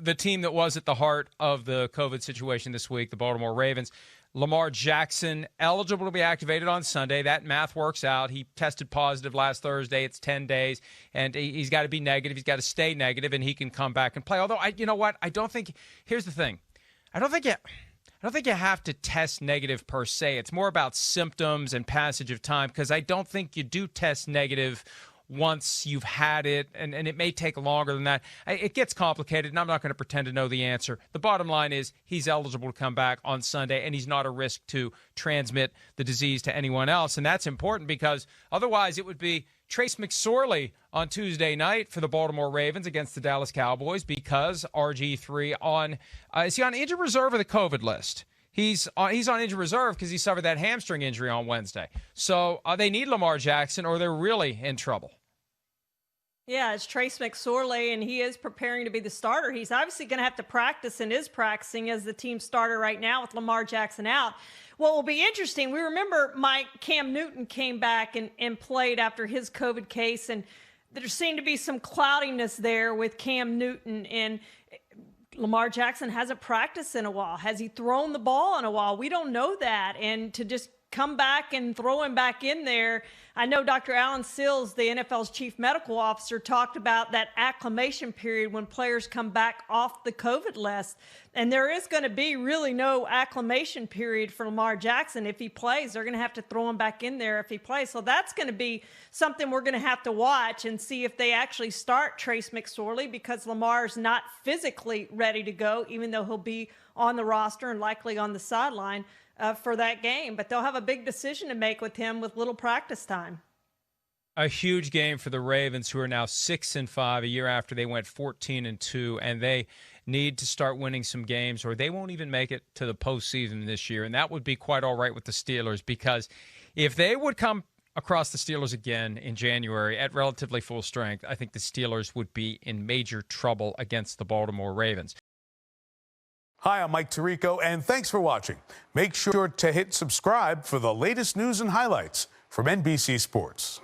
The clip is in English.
the team that was at the heart of the COVID situation this week, the Baltimore Ravens. Lamar Jackson, eligible to be activated on Sunday. That math works out. He tested positive last Thursday. It's 10 days, and he's got to be negative. He's got to stay negative, and he can come back and play. Although, you know what? I don't think – here's the thing. I don't think you have to test negative per se. It's more about symptoms and passage of time, because I don't think you do test negative once you've had it, and it may take longer than that. It gets complicated, and I'm not going to pretend to know the answer. The bottom line is he's eligible to come back on Sunday, and he's not a risk to transmit the disease to anyone else, and that's important because otherwise it would be Trace McSorley on Tuesday night for the Baltimore Ravens against the Dallas Cowboys, because RG3 is he on injured reserve or the COVID list? He's on injured reserve because he suffered that hamstring injury on Wednesday. So they need Lamar Jackson, or they're really in trouble. Yeah, it's Trace McSorley, and he is preparing to be the starter. He's obviously going to have to practice and is practicing as the team starter right now with Lamar Jackson out. What will be interesting, we remember Cam Newton came back and played after his COVID case, and there seemed to be some cloudiness there with Cam Newton, and Lamar Jackson hasn't practiced in a while. Has he thrown the ball in a while? We don't know that. And to just come back and throw him back in there, I know Dr. Alan Sills, the NFL's chief medical officer, talked about that acclimation period when players come back off the COVID list. And there is going to be really no acclimation period for Lamar Jackson. If he plays, they're going to have to throw him back in there if he plays. So that's going to be something we're going to have to watch and see if they actually start Trace McSorley, because Lamar's not physically ready to go, even though he'll be on the roster and likely on the sideline for that game. But they'll have a big decision to make with him with little practice time. A huge game for the Ravens, who are now 6-5, a year after they went 14-2, and they need to start winning some games, or they won't even make it to the postseason this year. And that would be quite all right with the Steelers, because if they would come across the Steelers again in January at relatively full strength, I think the Steelers would be in major trouble against the Baltimore Ravens. Hi, I'm Mike Tirico, and thanks for watching. Make sure to hit subscribe for the latest news and highlights from NBC Sports.